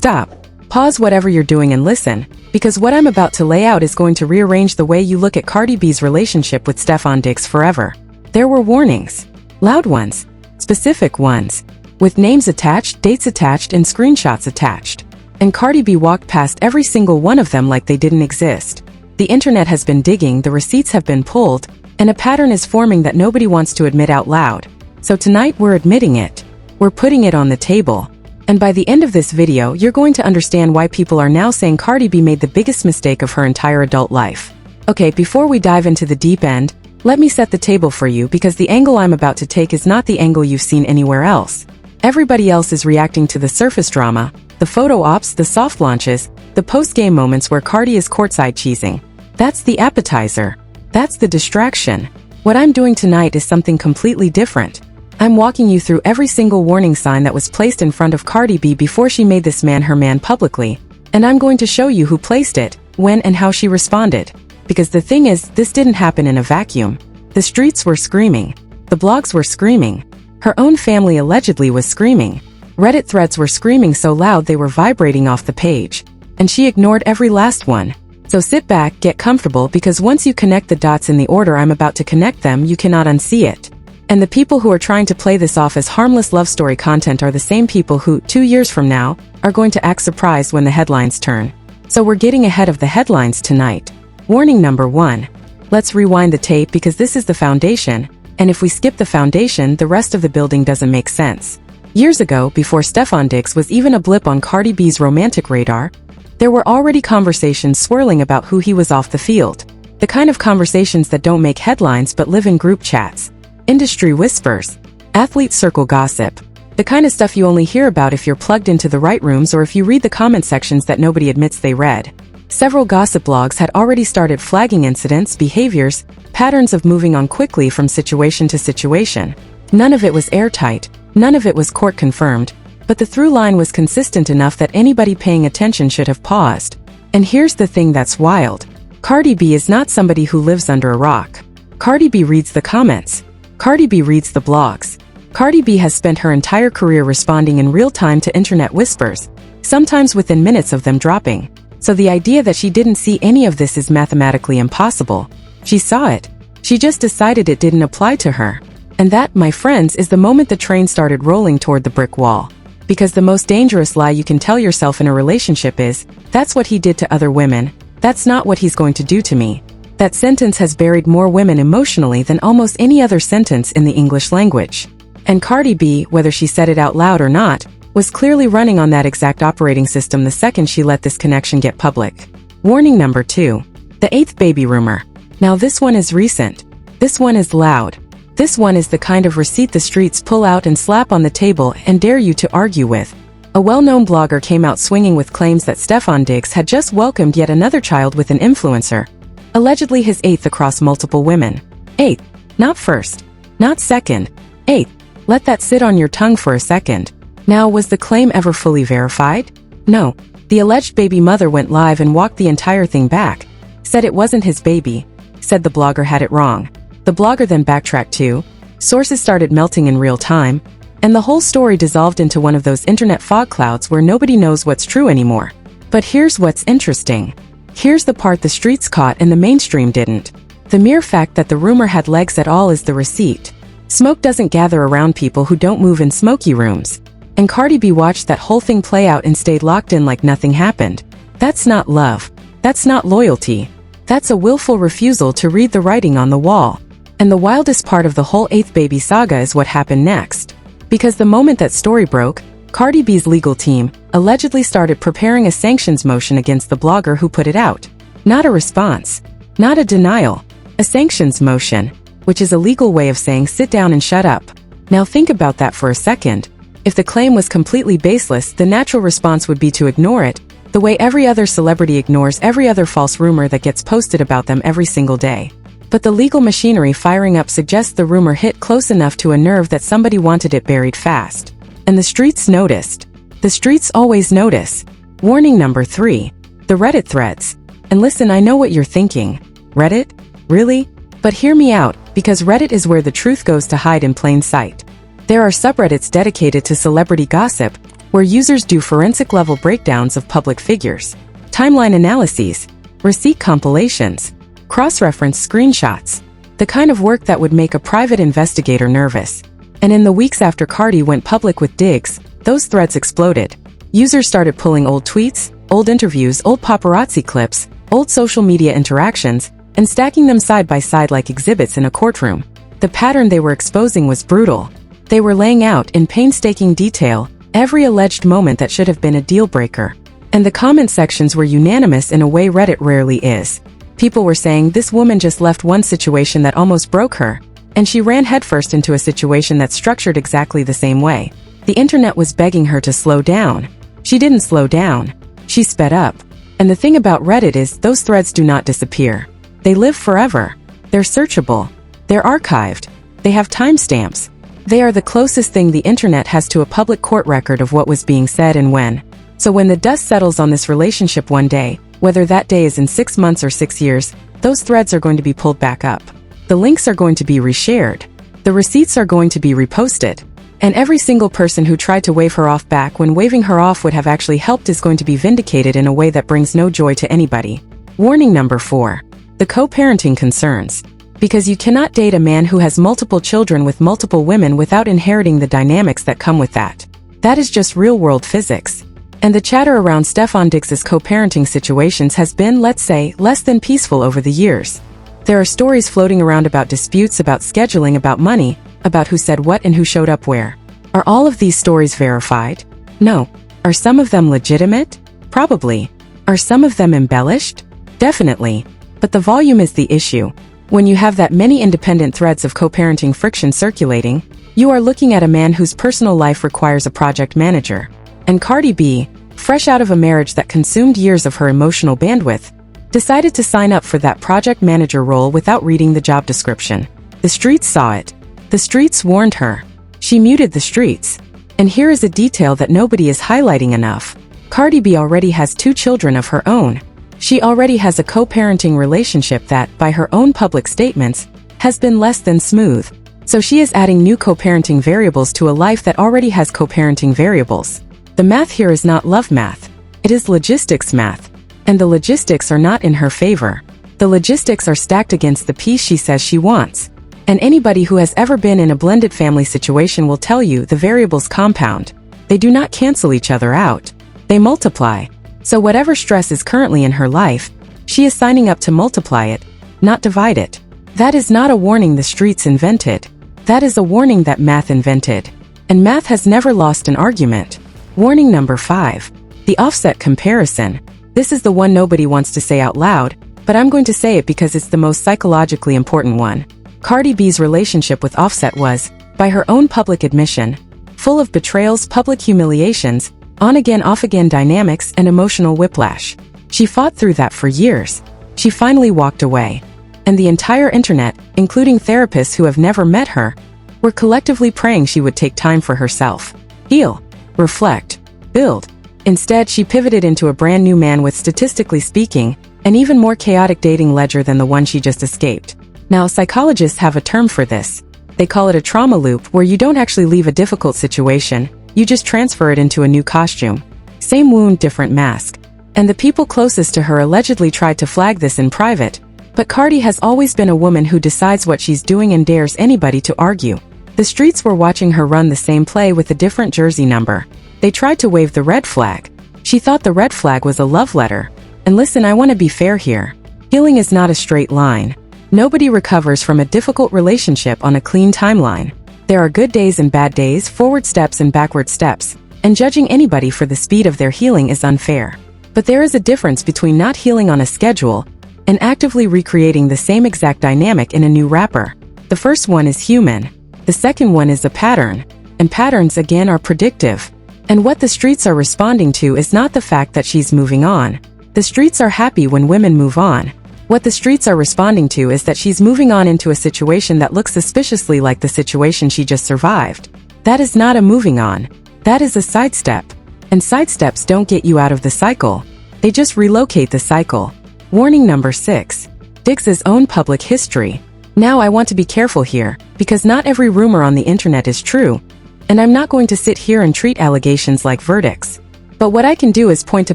Stop. Pause whatever you're doing and listen, because what I'm about to lay out is going to rearrange the way you look at Cardi B's relationship with Stefon Diggs forever. There were warnings. Loud ones. Specific ones. With names attached, dates attached, and screenshots attached. And Cardi B walked past every single one of them like they didn't exist. The internet has been digging, the receipts have been pulled, and a pattern is forming that nobody wants to admit out loud. So tonight we're admitting it. We're putting it on the table. And by the end of this video, you're going to understand why people are now saying Cardi B made the biggest mistake of her entire adult life. Okay, before we dive into the deep end, let me set the table for you because the angle I'm about to take is not the angle you've seen anywhere else. Everybody else is reacting to the surface drama, the photo ops, the soft launches, the post-game moments where Cardi is courtside cheesing. That's the appetizer. That's the distraction. What I'm doing tonight is something completely different. I'm walking you through every single warning sign that was placed in front of Cardi B before she made this man her man publicly, and I'm going to show you who placed it, when and how she responded. Because the thing is, this didn't happen in a vacuum. The streets were screaming. The blogs were screaming. Her own family allegedly was screaming. Reddit threads were screaming so loud they were vibrating off the page. And she ignored every last one. So sit back, get comfortable, because once you connect the dots in the order I'm about to connect them, you cannot unsee it. And the people who are trying to play this off as harmless love story content are the same people who, 2 years from now, are going to act surprised when the headlines turn. So we're getting ahead of the headlines tonight. Warning number 1. Let's rewind the tape because this is the foundation, and if we skip the foundation, the rest of the building doesn't make sense. Years ago, before Stefon Diggs was even a blip on Cardi B's romantic radar, there were already conversations swirling about who he was off the field. The kind of conversations that don't make headlines but live in group chats. Industry whispers. Athlete circle gossip. The kind of stuff you only hear about if you're plugged into the right rooms or if you read the comment sections that nobody admits they read. Several gossip blogs had already started flagging incidents, behaviors, patterns of moving on quickly from situation to situation. None of it was airtight, none of it was court confirmed, but the through line was consistent enough that anybody paying attention should have paused. And here's the thing that's wild. Cardi B is not somebody who lives under a rock. Cardi B reads the comments. Cardi B reads the blogs. Cardi B has spent her entire career responding in real time to internet whispers, sometimes within minutes of them dropping. So the idea that she didn't see any of this is mathematically impossible. She saw it. She just decided it didn't apply to her. And that, my friends, is the moment the train started rolling toward the brick wall. Because the most dangerous lie you can tell yourself in a relationship is, that's what he did to other women, that's not what he's going to do to me. That sentence has buried more women emotionally than almost any other sentence in the English language. And Cardi B, whether she said it out loud or not, was clearly running on that exact operating system the second she let this connection get public. Warning number 2. The 8th baby rumor. Now this one is recent. This one is loud. This one is the kind of receipt the streets pull out and slap on the table and dare you to argue with. A well-known blogger came out swinging with claims that Stefon Diggs had just welcomed yet another child with an influencer. Allegedly his 8th across multiple women. 8th. Not first. Not second. 8th. Let that sit on your tongue for a second. Now, was the claim ever fully verified? No. The alleged baby mother went live and walked the entire thing back. Said it wasn't his baby. Said the blogger had it wrong. The blogger then backtracked too. Sources started melting in real time. And the whole story dissolved into one of those internet fog clouds where nobody knows what's true anymore. But here's what's interesting. Here's the part the streets caught and the mainstream didn't. The mere fact that the rumor had legs at all is the receipt. Smoke doesn't gather around people who don't move in smoky rooms. And Cardi B watched that whole thing play out and stayed locked in like nothing happened. That's not love. That's not loyalty. That's a willful refusal to read the writing on the wall. And the wildest part of the whole 8th baby saga is what happened next. Because the moment that story broke, Cardi B's legal team allegedly started preparing a sanctions motion against the blogger who put it out. Not a response. Not a denial. A sanctions motion, which is a legal way of saying sit down and shut up. Now think about that for a second. If the claim was completely baseless, the natural response would be to ignore it, the way every other celebrity ignores every other false rumor that gets posted about them every single day. But the legal machinery firing up suggests the rumor hit close enough to a nerve that somebody wanted it buried fast. And the streets noticed. The streets always notice. Warning number 3. The Reddit threads. And listen, I know what you're thinking. Reddit? Really? But hear me out, because Reddit is where the truth goes to hide in plain sight. There are subreddits dedicated to celebrity gossip, where users do forensic-level breakdowns of public figures, timeline analyses, receipt compilations, cross-reference screenshots, the kind of work that would make a private investigator nervous. And in the weeks after Cardi went public with Diggs, those threads exploded. Users started pulling old tweets, old interviews, old paparazzi clips, old social media interactions, and stacking them side by side like exhibits in a courtroom. The pattern they were exposing was brutal. They were laying out in painstaking detail every alleged moment that should have been a deal-breaker. And the comment sections were unanimous in a way Reddit rarely is. People were saying this woman just left one situation that almost broke her, and she ran headfirst into a situation that's structured exactly the same way. The internet was begging her to slow down. She didn't slow down. She sped up. And the thing about Reddit is those threads do not disappear. They live forever. They're searchable. They're archived. They have timestamps. They are the closest thing the internet has to a public court record of what was being said and when. So when the dust settles on this relationship one day, whether that day is in 6 months or 6 years, those threads are going to be pulled back up. The links are going to be reshared. The receipts are going to be reposted. And every single person who tried to wave her off back when waving her off would have actually helped is going to be vindicated in a way that brings no joy to anybody. Warning number 4. The co-parenting concerns. Because you cannot date a man who has multiple children with multiple women without inheriting the dynamics that come with that. That is just real-world physics. And the chatter around Stefon Diggs' co-parenting situations has been, let's say, less than peaceful over the years. There are stories floating around about disputes, about scheduling, about money, about who said what and who showed up where. Are all of these stories verified? No. Are some of them legitimate? Probably. Are some of them embellished? Definitely. But the volume is the issue. When you have that many independent threads of co-parenting friction circulating, you are looking at a man whose personal life requires a project manager. And Cardi B, fresh out of a marriage that consumed years of her emotional bandwidth, decided to sign up for that project manager role without reading the job description. The streets saw it. The streets warned her. She muted the streets. And here is a detail that nobody is highlighting enough. Cardi B already has 2 children of her own. She already has a co-parenting relationship that, by her own public statements, has been less than smooth. So she is adding new co-parenting variables to a life that already has co-parenting variables. The math here is not love math. It is logistics math. And the logistics are not in her favor. The logistics are stacked against the piece she says she wants. And anybody who has ever been in a blended family situation will tell you the variables compound. They do not cancel each other out. They multiply. So whatever stress is currently in her life, she is signing up to multiply it, not divide it. That is not a warning the streets invented. That is a warning that math invented. And math has never lost an argument. Warning number 5. The offset comparison. This is the one nobody wants to say out loud, but I'm going to say it because it's the most psychologically important one. Cardi B's relationship with Offset was, by her own public admission, full of betrayals, public humiliations, on-again, off-again dynamics, and emotional whiplash. She fought through that for years. She finally walked away. And the entire internet, including therapists who have never met her, were collectively praying she would take time for herself. Heal. Reflect. Build. Instead, she pivoted into a brand new man with, statistically speaking, an even more chaotic dating ledger than the one she just escaped. Now, psychologists have a term for this. They call it a trauma loop, where you don't actually leave a difficult situation, you just transfer it into a new costume. Same wound, different mask. And the people closest to her allegedly tried to flag this in private. But Cardi has always been a woman who decides what she's doing and dares anybody to argue. The streets were watching her run the same play with a different jersey number. They tried to wave the red flag. She thought the red flag was a love letter. And listen, I want to be fair here. Healing is not a straight line. Nobody recovers from a difficult relationship on a clean timeline. There are good days and bad days, forward steps and backward steps, and judging anybody for the speed of their healing is unfair. But there is a difference between not healing on a schedule and actively recreating the same exact dynamic in a new wrapper. The first one is human. The second one is a pattern. And patterns, again, are predictive. And what the streets are responding to is not the fact that she's moving on. The streets are happy when women move on. What the streets are responding to is that she's moving on into a situation that looks suspiciously like the situation she just survived. That is not a moving on. That is a sidestep. And sidesteps don't get you out of the cycle. They just relocate the cycle. Warning number 6. Diggs' own public history. Now I want to be careful here, because not every rumor on the internet is true. And I'm not going to sit here and treat allegations like verdicts. But what I can do is point to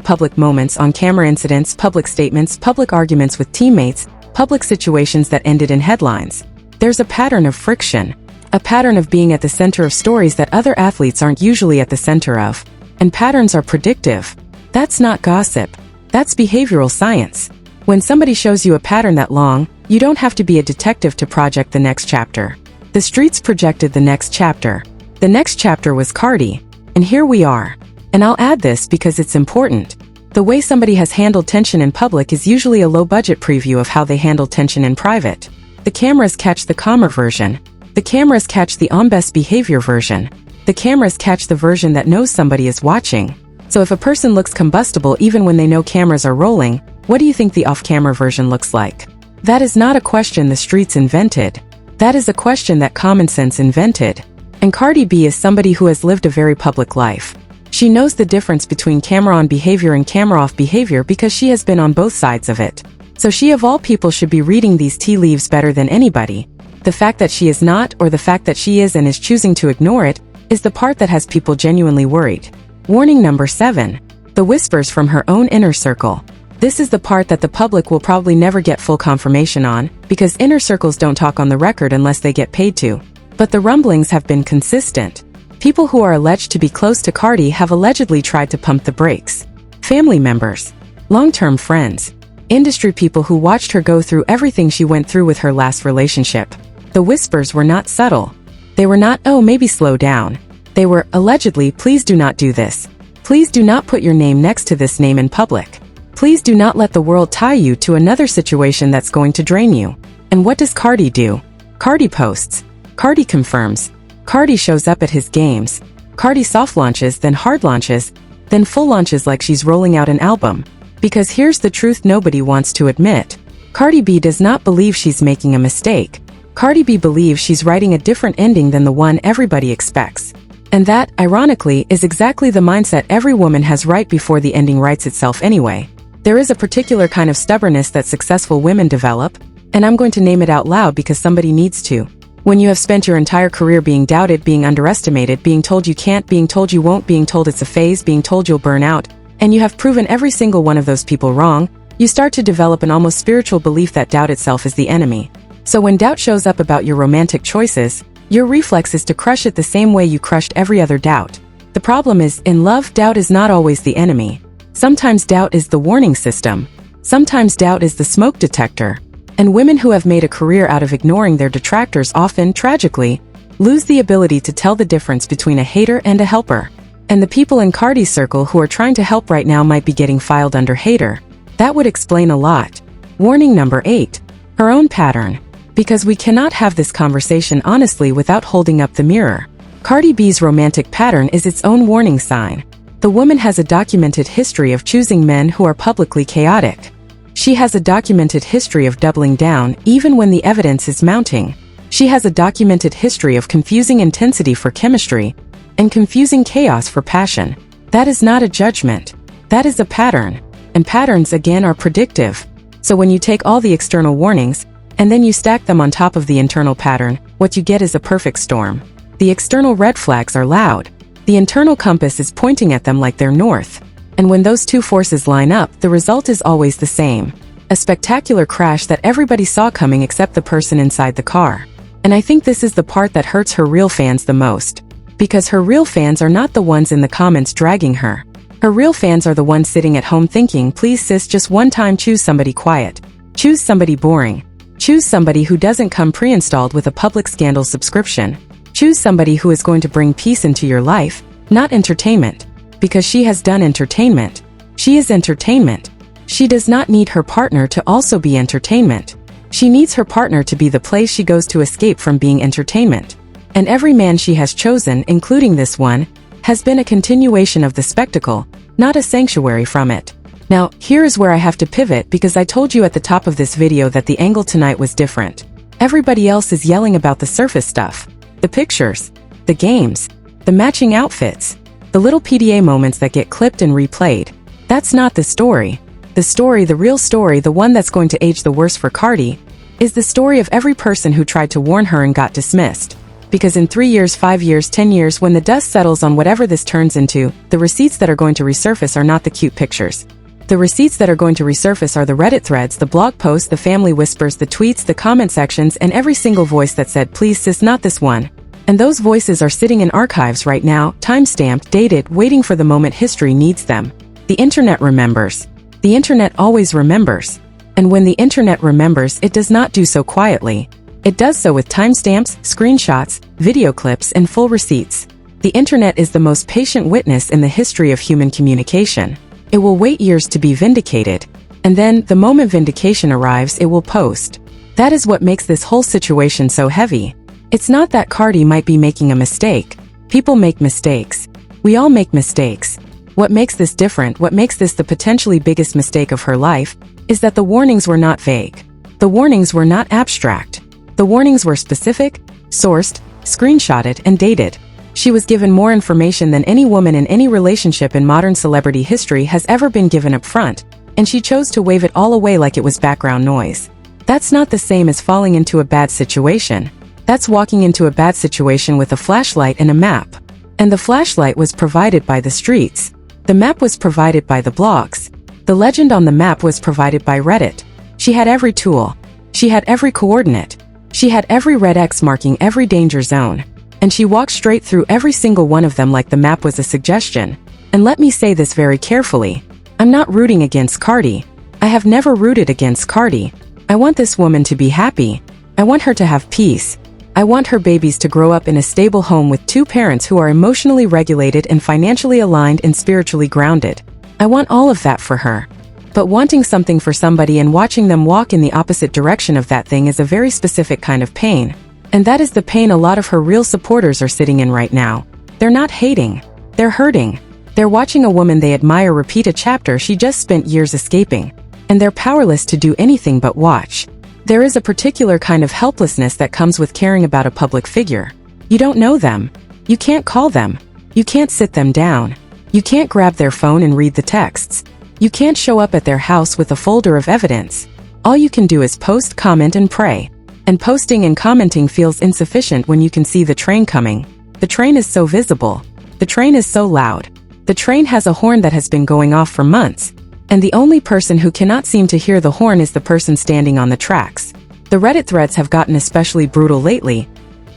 public moments on camera, incidents, public statements, public arguments with teammates, public situations that ended in headlines. There's a pattern of friction, a pattern of being at the center of stories that other athletes aren't usually at the center of. And patterns are predictive. That's not gossip. That's behavioral science. When somebody shows you a pattern that long, you don't have to be a detective to project the next chapter. The streets projected the next chapter. The next chapter was Cardi. And here we are. And I'll add this because it's important. The way somebody has handled tension in public is usually a low-budget preview of how they handle tension in private. The cameras catch the calmer version. The cameras catch the on best behavior version. The cameras catch the version that knows somebody is watching. So if a person looks combustible even when they know cameras are rolling, what do you think the off-camera version looks like? That is not a question the streets invented. That is a question that common sense invented. And Cardi B is somebody who has lived a very public life. She knows the difference between camera-on behavior and camera-off behavior because she has been on both sides of it. So she of all people should be reading these tea leaves better than anybody. The fact that she is not, or the fact that she is and is choosing to ignore it, is the part that has people genuinely worried. Warning number 7. The whispers from her own inner circle. This is the part that the public will probably never get full confirmation on, because inner circles don't talk on the record unless they get paid to. But the rumblings have been consistent. People who are alleged to be close to Cardi have allegedly tried to pump the brakes. Family members, long-term friends, industry people who watched her go through everything she went through with her last relationship. The whispers were not subtle. They were not, oh, maybe slow down. They were, allegedly, please do not do this. Please do not put your name next to this name in public. Please do not let the world tie you to another situation that's going to drain you. And what does Cardi do? Cardi posts. Cardi confirms. Cardi shows up at his games. Cardi soft launches, then hard launches, then full launches like she's rolling out an album. Because here's the truth nobody wants to admit. Cardi B does not believe she's making a mistake. Cardi B believes she's writing a different ending than the one everybody expects. And that, ironically, is exactly the mindset every woman has right before the ending writes itself anyway. There is a particular kind of stubbornness that successful women develop, and I'm going to name it out loud because somebody needs to. When you have spent your entire career being doubted, being underestimated, being told you can't, being told you won't, being told it's a phase, being told you'll burn out, and you have proven every single one of those people wrong, you start to develop an almost spiritual belief that doubt itself is the enemy. So when doubt shows up about your romantic choices, your reflex is to crush it the same way you crushed every other doubt. The problem is, in love, doubt is not always the enemy. Sometimes doubt is the warning system. Sometimes doubt is the smoke detector. And women who have made a career out of ignoring their detractors often, tragically, lose the ability to tell the difference between a hater and a helper. And the people in Cardi's circle who are trying to help right now might be getting filed under hater. That would explain a lot. Warning number 8. Her own pattern. Because we cannot have this conversation honestly without holding up the mirror. Cardi B's romantic pattern is its own warning sign. The woman has a documented history of choosing men who are publicly chaotic. She has a documented history of doubling down even when the evidence is mounting. She has a documented history of confusing intensity for chemistry and confusing chaos for passion. That is not a judgment. That is a pattern. And patterns, again, are predictive. So when you take all the external warnings and then you stack them on top of the internal pattern, what you get is a perfect storm. The external red flags are loud. The internal compass is pointing at them like they're north. And when those two forces line up, the result is always the same. A spectacular crash that everybody saw coming except the person inside the car. And I think this is the part that hurts her real fans the most. Because her real fans are not the ones in the comments dragging her. Her real fans are the ones sitting at home thinking, please sis, just one time choose somebody quiet. Choose somebody boring. Choose somebody who doesn't come pre-installed with a public scandal subscription. Choose somebody who is going to bring peace into your life, not entertainment. Because she has done entertainment. She is entertainment. She does not need her partner to also be entertainment. She needs her partner to be the place she goes to escape from being entertainment. And every man she has chosen, including this one, has been a continuation of the spectacle, not a sanctuary from it. Now, here is where I have to pivot because I told you at the top of this video that the angle tonight was different. Everybody else is yelling about the surface stuff. The pictures. The games. The matching outfits. The little PDA moments that get clipped and replayed. That's not the story. The story, the real story, the one that's going to age the worst for Cardi, is the story of every person who tried to warn her and got dismissed. Because in 3 years, 5 years, 10 years, when the dust settles on whatever this turns into, the receipts that are going to resurface are not the cute pictures. The receipts that are going to resurface are the Reddit threads, the blog posts, the family whispers, the tweets, the comment sections, and every single voice that said, please sis, not this one. And those voices are sitting in archives right now, time-stamped, dated, waiting for the moment history needs them. The internet remembers. The internet always remembers. And when the internet remembers, it does not do so quietly. It does so with timestamps, screenshots, video clips, and full receipts. The internet is the most patient witness in the history of human communication. It will wait years to be vindicated, and then, the moment vindication arrives, it will post. That is what makes this whole situation so heavy. It's not that Cardi might be making a mistake. People make mistakes. We all make mistakes. What makes this different, what makes this the potentially biggest mistake of her life, is that the warnings were not vague. The warnings were not abstract. The warnings were specific, sourced, screenshotted, and dated. She was given more information than any woman in any relationship in modern celebrity history has ever been given up front, and she chose to wave it all away like it was background noise. That's not the same as falling into a bad situation. That's walking into a bad situation with a flashlight and a map. And the flashlight was provided by the streets. The map was provided by the blogs. The legend on the map was provided by Reddit. She had every tool. She had every coordinate. She had every red X marking every danger zone. And she walked straight through every single one of them like the map was a suggestion. And let me say this very carefully. I'm not rooting against Cardi. I have never rooted against Cardi. I want this woman to be happy. I want her to have peace. I want her babies to grow up in a stable home with 2 parents who are emotionally regulated and financially aligned and spiritually grounded. I want all of that for her. But wanting something for somebody and watching them walk in the opposite direction of that thing is a very specific kind of pain. And that is the pain a lot of her real supporters are sitting in right now. They're not hating. They're hurting. They're watching a woman they admire repeat a chapter she just spent years escaping. And they're powerless to do anything but watch. There is a particular kind of helplessness that comes with caring about a public figure. You don't know them. You can't call them. You can't sit them down. You can't grab their phone and read the texts. You can't show up at their house with a folder of evidence. All you can do is post, comment, and pray. And posting and commenting feels insufficient when you can see the train coming. The train is so visible. The train is so loud. The train has a horn that has been going off for months. And the only person who cannot seem to hear the horn is the person standing on the tracks. The Reddit threads have gotten especially brutal lately.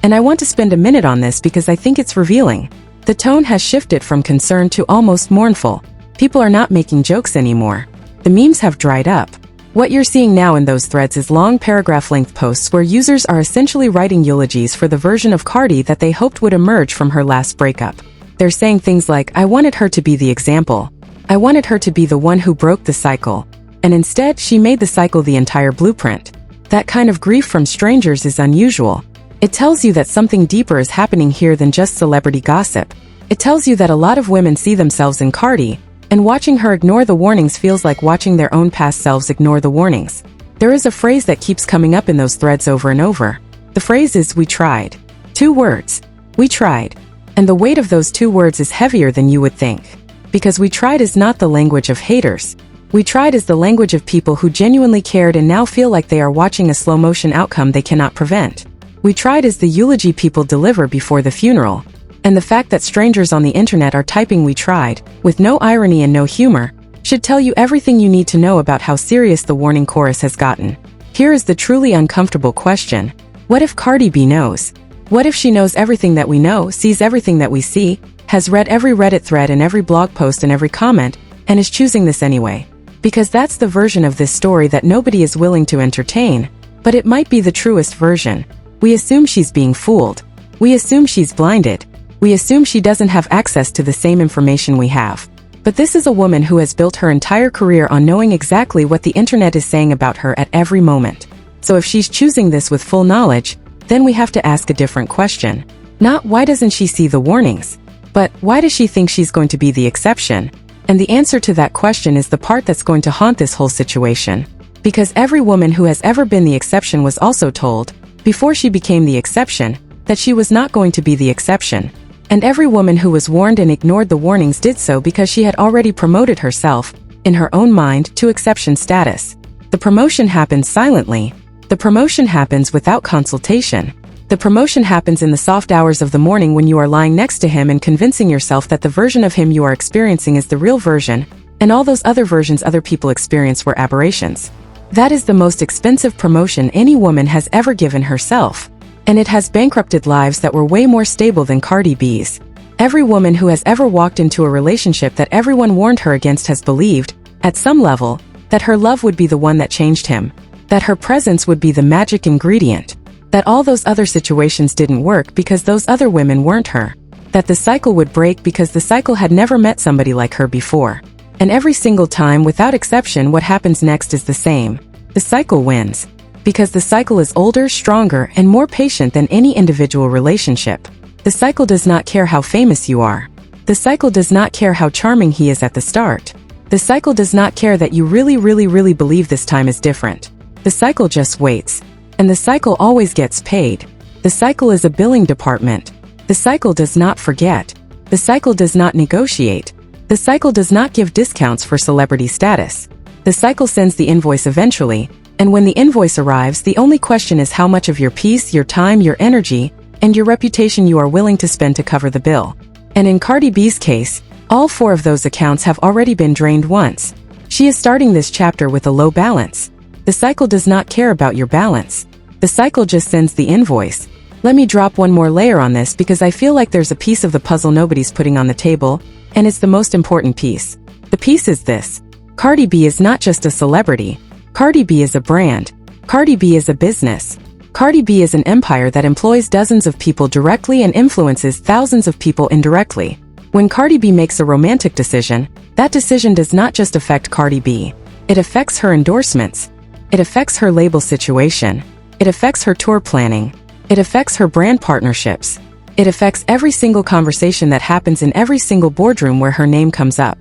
And I want to spend a minute on this because I think it's revealing. The tone has shifted from concern to almost mournful. People are not making jokes anymore. The memes have dried up. What you're seeing now in those threads is long paragraph-length posts where users are essentially writing eulogies for the version of Cardi that they hoped would emerge from her last breakup. They're saying things like, I wanted her to be the example. I wanted her to be the one who broke the cycle. And instead, she made the cycle the entire blueprint. That kind of grief from strangers is unusual. It tells you that something deeper is happening here than just celebrity gossip. It tells you that a lot of women see themselves in Cardi, and watching her ignore the warnings feels like watching their own past selves ignore the warnings. There is a phrase that keeps coming up in those threads over and over. The phrase is, we tried. 2 words. We tried. And the weight of those 2 words is heavier than you would think. Because we tried is not the language of haters. We tried is the language of people who genuinely cared and now feel like they are watching a slow-motion outcome they cannot prevent. We tried is the eulogy people deliver before the funeral. And the fact that strangers on the internet are typing we tried, with no irony and no humor, should tell you everything you need to know about how serious the warning chorus has gotten. Here is the truly uncomfortable question. What if Cardi B knows? What if she knows everything that we know, sees everything that we see, has read every Reddit thread and every blog post and every comment, and is choosing this anyway? Because that's the version of this story that nobody is willing to entertain, but it might be the truest version. We assume she's being fooled. We assume she's blinded. We assume she doesn't have access to the same information we have. But this is a woman who has built her entire career on knowing exactly what the internet is saying about her at every moment. So if she's choosing this with full knowledge, then we have to ask a different question. Not why doesn't she see the warnings, but why does she think she's going to be the exception? And the answer to that question is the part that's going to haunt this whole situation. Because every woman who has ever been the exception was also told, before she became the exception, that she was not going to be the exception. And every woman who was warned and ignored the warnings did so because she had already promoted herself, in her own mind, to exception status. The promotion happens silently. The promotion happens without consultation. The promotion happens in the soft hours of the morning when you are lying next to him and convincing yourself that the version of him you are experiencing is the real version, and all those other versions other people experience were aberrations. That is the most expensive promotion any woman has ever given herself. And it has bankrupted lives that were way more stable than Cardi B's. Every woman who has ever walked into a relationship that everyone warned her against has believed, at some level, that her love would be the one that changed him, that her presence would be the magic ingredient, that all those other situations didn't work because those other women weren't her, that the cycle would break because the cycle had never met somebody like her before. And every single time, without exception, what happens next is the same. The cycle wins. Because the cycle is older, stronger, and more patient than any individual relationship. The cycle does not care how famous you are. The cycle does not care how charming he is at the start. The cycle does not care that you really believe this time is different. The cycle just waits. And the cycle always gets paid. The cycle is a billing department. The cycle does not forget. The cycle does not negotiate. The cycle does not give discounts for celebrity status. The cycle sends the invoice eventually, and when the invoice arrives, the only question is how much of your peace, your time, your energy, and your reputation you are willing to spend to cover the bill. And in Cardi B's case, all 4 of those accounts have already been drained once. She is starting this chapter with a low balance. The cycle does not care about your balance. The cycle just sends the invoice. Let me drop one more layer on this because I feel like there's a piece of the puzzle nobody's putting on the table, and it's the most important piece. The piece is this. Cardi B is not just a celebrity. Cardi B is a brand. Cardi B is a business. Cardi B is an empire that employs dozens of people directly and influences thousands of people indirectly. When Cardi B makes a romantic decision, that decision does not just affect Cardi B. It affects her endorsements. It affects her label situation. It affects her tour planning. It affects her brand partnerships. It affects every single conversation that happens in every single boardroom where her name comes up.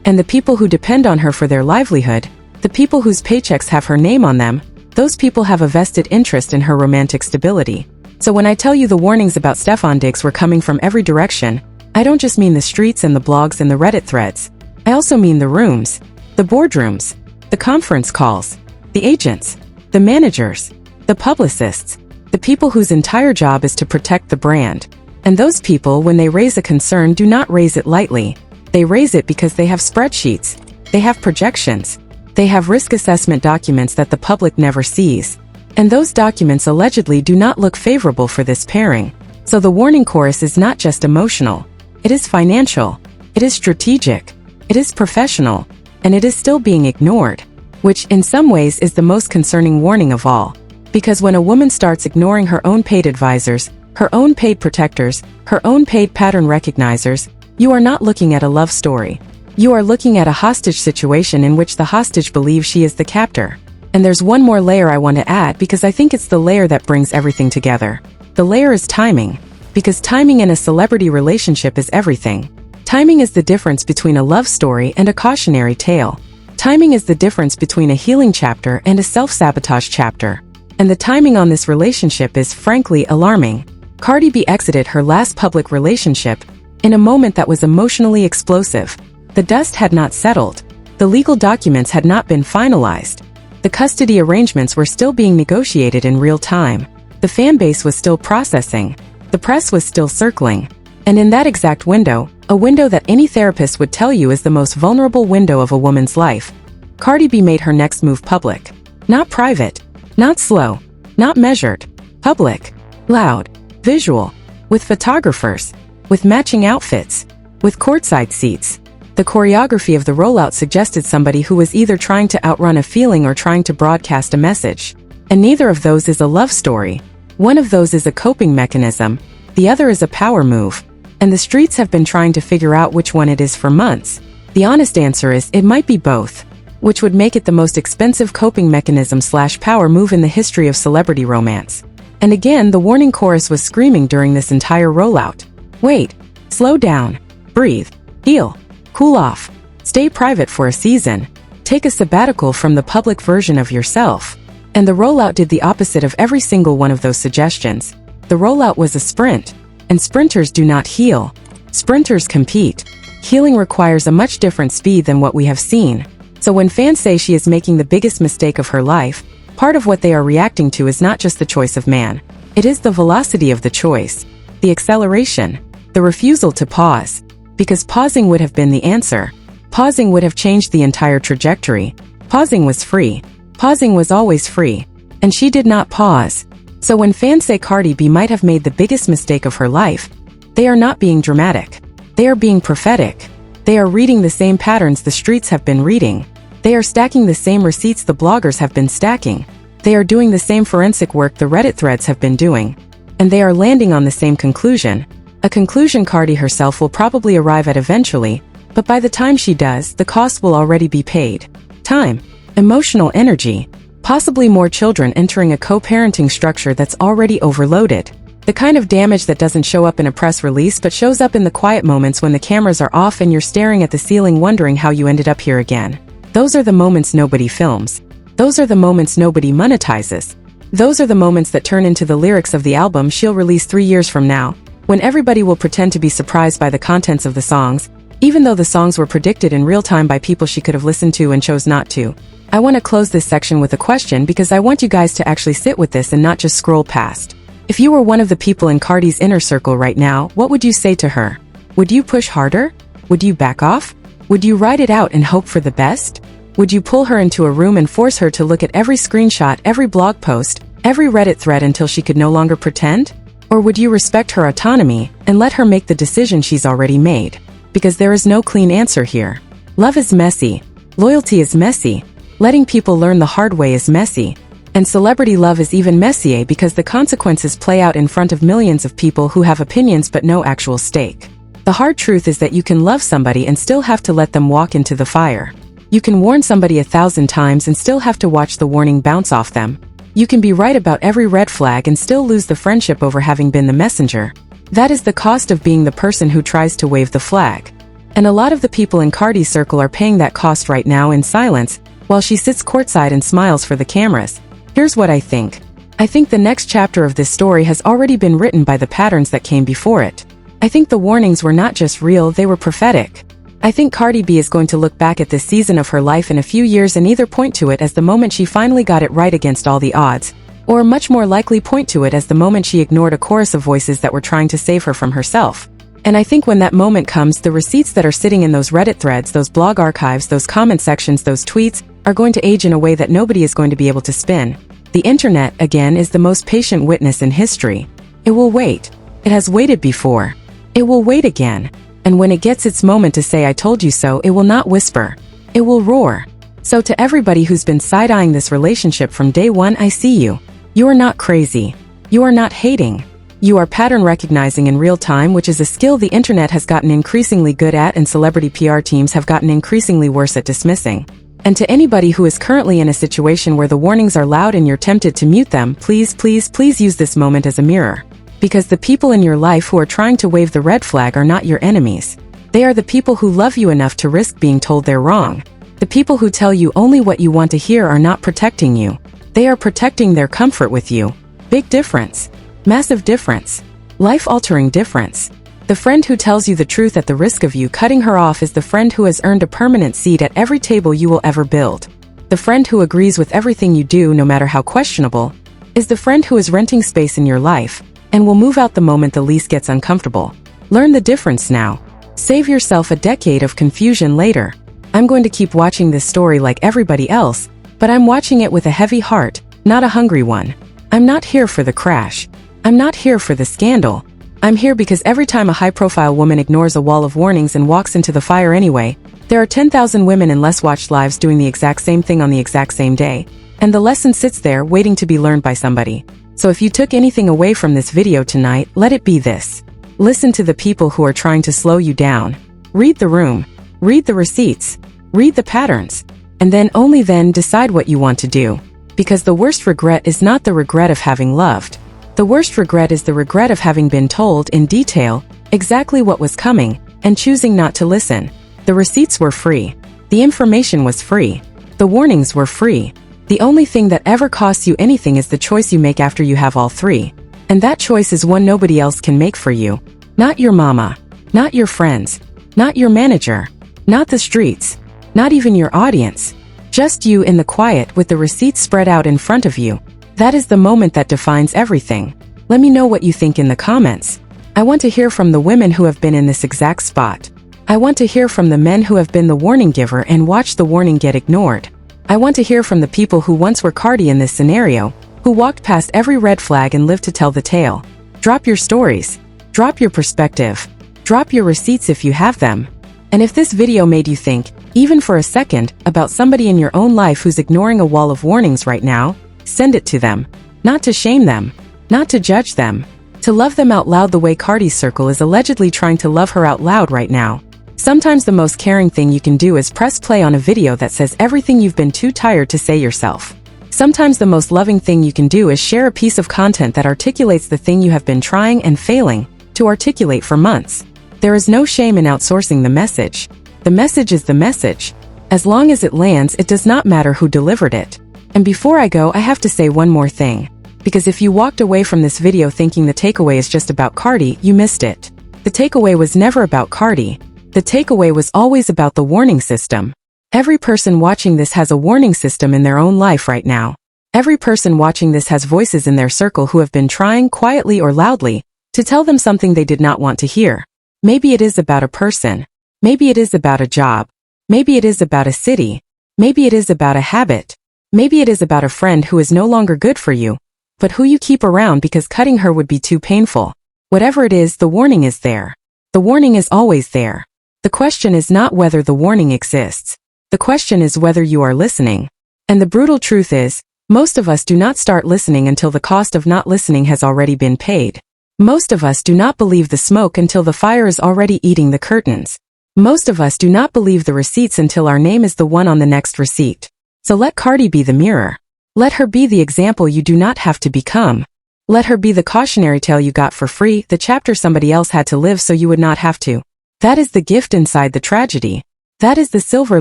And the people who depend on her for their livelihood, the people whose paychecks have her name on them, those people have a vested interest in her romantic stability. So when I tell you the warnings about Stefon Diggs were coming from every direction, I don't just mean the streets and the blogs and the Reddit threads. I also mean the rooms, the boardrooms, the conference calls, the agents, the managers, the publicists, the people whose entire job is to protect the brand. And those people, when they raise a concern, do not raise it lightly. They raise it because they have spreadsheets, they have projections, they have risk assessment documents that the public never sees. And those documents allegedly do not look favorable for this pairing. So the warning chorus is not just emotional. It is financial. It is strategic. It is professional. And it is still being ignored. Which, in some ways, is the most concerning warning of all. Because when a woman starts ignoring her own paid advisors, her own paid protectors, her own paid pattern recognizers, you are not looking at a love story. You are looking at a hostage situation in which the hostage believes she is the captor. And there's one more layer I want to add because I think it's the layer that brings everything together. The layer is timing. Because timing in a celebrity relationship is everything. Timing is the difference between a love story and a cautionary tale. Timing is the difference between a healing chapter and a self-sabotage chapter. And the timing on this relationship is frankly alarming. Cardi B exited her last public relationship in a moment that was emotionally explosive. The dust had not settled. The legal documents had not been finalized. The custody arrangements were still being negotiated in real time. The fan base was still processing. The press was still circling. And in that exact window, a window that any therapist would tell you is the most vulnerable window of a woman's life, Cardi B made her next move public. Not private. Not slow. Not measured. Public. Loud. Visual. With photographers. With matching outfits. With courtside seats. The choreography of the rollout suggested somebody who was either trying to outrun a feeling or trying to broadcast a message. And neither of those is a love story. One of those is a coping mechanism. The other is a power move. And the streets have been trying to figure out which one it is for months. The honest answer is it might be both. Which would make it the most expensive coping mechanism / power move in the history of celebrity romance. And again, the warning chorus was screaming during this entire rollout. Wait. Slow down. Breathe. Heal. Cool off. Stay private for a season. Take a sabbatical from the public version of yourself. And the rollout did the opposite of every single one of those suggestions. The rollout was a sprint. And sprinters do not heal. Sprinters compete. Healing requires a much different speed than what we have seen. So when fans say she is making the biggest mistake of her life, part of what they are reacting to is not just the choice of man. It is the velocity of the choice, the acceleration, the refusal to pause. Because pausing would have been the answer. Pausing would have changed the entire trajectory. Pausing was free. Pausing was always free. And she did not pause. So when fans say Cardi B might have made the biggest mistake of her life, they are not being dramatic. They are being prophetic. They are reading the same patterns the streets have been reading. They are stacking the same receipts the bloggers have been stacking. They are doing the same forensic work the Reddit threads have been doing. And they are landing on the same conclusion. A conclusion Cardi herself will probably arrive at eventually, but by the time she does, the cost will already be paid. Time, emotional energy, possibly more children entering a co-parenting structure that's already overloaded. The kind of damage that doesn't show up in a press release but shows up in the quiet moments when the cameras are off and you're staring at the ceiling wondering how you ended up here again. Those are the moments nobody films. Those are the moments nobody monetizes. Those are the moments that turn into the lyrics of the album she'll release 3 years from now, when everybody will pretend to be surprised by the contents of the songs, even though the songs were predicted in real time by people she could have listened to and chose not to. I want to close this section with a question because I want you guys to actually sit with this and not just scroll past. If you were one of the people in Cardi's inner circle right now, what would you say to her? Would you push harder? Would you back off? Would you ride it out and hope for the best? Would you pull her into a room and force her to look at every screenshot, every blog post, every Reddit thread until she could no longer pretend? Or would you respect her autonomy and let her make the decision she's already made? Because there is no clean answer here. Love is messy. Loyalty is messy. Letting people learn the hard way is messy. And celebrity love is even messier because the consequences play out in front of millions of people who have opinions but no actual stake. The hard truth is that you can love somebody and still have to let them walk into the fire. You can warn somebody 1,000 times and still have to watch the warning bounce off them. You can be right about every red flag and still lose the friendship over having been the messenger. That is the cost of being the person who tries to wave the flag. And a lot of the people in Cardi's circle are paying that cost right now in silence, while she sits courtside and smiles for the cameras. Here's what I think. I think the next chapter of this story has already been written by the patterns that came before it. I think the warnings were not just real, they were prophetic. I think Cardi B is going to look back at this season of her life in a few years and either point to it as the moment she finally got it right against all the odds, or much more likely point to it as the moment she ignored a chorus of voices that were trying to save her from herself. And I think when that moment comes, the receipts that are sitting in those Reddit threads, those blog archives, those comment sections, those tweets, are going to age in a way that nobody is going to be able to spin. The internet, again, is the most patient witness in history. It will wait. It has waited before. It will wait again. And when it gets its moment to say I told you so, it will not whisper. It will roar. So to everybody who's been side-eyeing this relationship from day one, I see you. You are not crazy. You are not hating. You are pattern recognizing in real time, which is a skill the internet has gotten increasingly good at and celebrity PR teams have gotten increasingly worse at dismissing. And to anybody who is currently in a situation where the warnings are loud and you're tempted to mute them, please, please, please use this moment as a mirror. Because the people in your life who are trying to wave the red flag are not your enemies. They are the people who love you enough to risk being told they're wrong. The people who tell you only what you want to hear are not protecting you. They are protecting their comfort with you. Big difference. Massive difference. Life-altering difference. The friend who tells you the truth at the risk of you cutting her off is the friend who has earned a permanent seat at every table you will ever build. The friend who agrees with everything you do, no matter how questionable, is the friend who is renting space in your life and will move out the moment the lease gets uncomfortable. Learn the difference now. Save yourself a decade of confusion later. I'm going to keep watching this story like everybody else, but I'm watching it with a heavy heart, not a hungry one. I'm not here for the crash. I'm not here for the scandal. I'm here because every time a high-profile woman ignores a wall of warnings and walks into the fire anyway, there are 10,000 women in less watched lives doing the exact same thing on the exact same day, and the lesson sits there waiting to be learned by somebody. So if you took anything away from this video tonight, let it be this. Listen to the people who are trying to slow you down. Read the room. Read the receipts. Read the patterns. And then only then decide what you want to do. Because the worst regret is not the regret of having loved. The worst regret is the regret of having been told in detail exactly what was coming and choosing not to listen. The receipts were free. The information was free. The warnings were free. The only thing that ever costs you anything is the choice you make after you have all three. And that choice is one nobody else can make for you. Not your mama. Not your friends. Not your manager. Not the streets. Not even your audience. Just you in the quiet with the receipts spread out in front of you. That is the moment that defines everything. Let me know what you think in the comments. I want to hear from the women who have been in this exact spot. I want to hear from the men who have been the warning giver and watched the warning get ignored. I want to hear from the people who once were Cardi in this scenario, who walked past every red flag and lived to tell the tale. Drop your stories. Drop your perspective. Drop your receipts if you have them. And if this video made you think, even for a second, about somebody in your own life who's ignoring a wall of warnings right now, send it to them. Not to shame them. Not to judge them. To love them out loud the way Cardi's circle is allegedly trying to love her out loud right now. Sometimes the most caring thing you can do is press play on a video that says everything you've been too tired to say yourself. Sometimes the most loving thing you can do is share a piece of content that articulates the thing you have been trying and failing to articulate for months. There is no shame in outsourcing the message. The message is the message. As long as it lands, it does not matter who delivered it. And before I go, I have to say one more thing. Because if you walked away from this video thinking the takeaway is just about Cardi, you missed it. The takeaway was never about Cardi. The takeaway was always about the warning system. Every person watching this has a warning system in their own life right now. Every person watching this has voices in their circle who have been trying, quietly or loudly, to tell them something they did not want to hear. Maybe it is about a person. Maybe it is about a job. Maybe it is about a city. Maybe it is about a habit. Maybe it is about a friend who is no longer good for you, but who you keep around because cutting her would be too painful. Whatever it is, the warning is there. The warning is always there. The question is not whether the warning exists. The question is whether you are listening. And the brutal truth is, most of us do not start listening until the cost of not listening has already been paid. Most of us do not believe the smoke until the fire is already eating the curtains. Most of us do not believe the receipts until our name is the one on the next receipt. So let Cardi be the mirror. Let her be the example you do not have to become. Let her be the cautionary tale you got for free, the chapter somebody else had to live so you would not have to. That is the gift inside the tragedy. That is the silver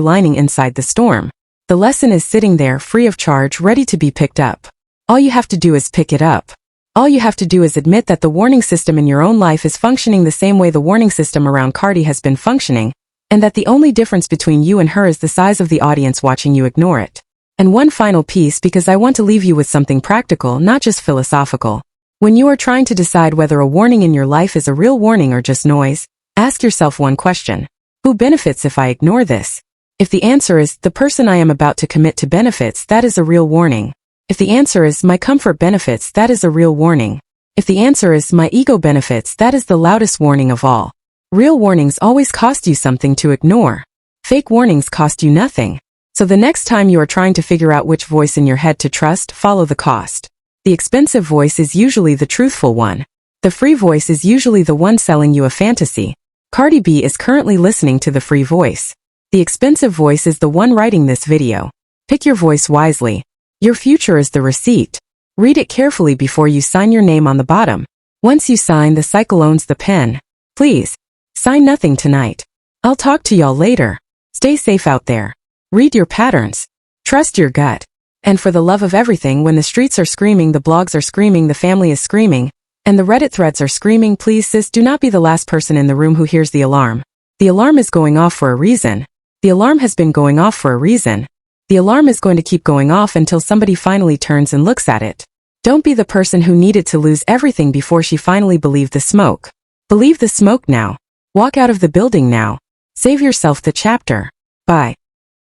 lining inside the storm. The lesson is sitting there, free of charge, ready to be picked up. All you have to do is pick it up. All you have to do is admit that the warning system in your own life is functioning the same way the warning system around Cardi has been functioning, and that the only difference between you and her is the size of the audience watching you ignore it. And one final piece, because I want to leave you with something practical, not just philosophical. When you are trying to decide whether a warning in your life is a real warning or just noise, ask yourself one question. Who benefits if I ignore this? If the answer is, the person I am about to commit to benefits, that is a real warning. If the answer is, my comfort benefits, that is a real warning. If the answer is, my ego benefits, that is the loudest warning of all. Real warnings always cost you something to ignore. Fake warnings cost you nothing. So the next time you are trying to figure out which voice in your head to trust, follow the cost. The expensive voice is usually the truthful one. The free voice is usually the one selling you a fantasy. Cardi B is currently listening to the free voice. The expensive voice is the one writing this video. Pick your voice wisely. Your future is the receipt. Read it carefully before you sign your name on the bottom. Once you sign, the cycle owns the pen. Please, sign nothing tonight. I'll talk to y'all later. Stay safe out there. Read your patterns. Trust your gut. And for the love of everything, when the streets are screaming, the blogs are screaming, the family is screaming, and the Reddit threads are screaming, please sis, do not be the last person in the room who hears the alarm. The alarm is going off for a reason. The alarm has been going off for a reason. The alarm is going to keep going off until somebody finally turns and looks at it. Don't be the person who needed to lose everything before she finally believed the smoke. Believe the smoke now. Walk out of the building now. Save yourself the chapter. Bye.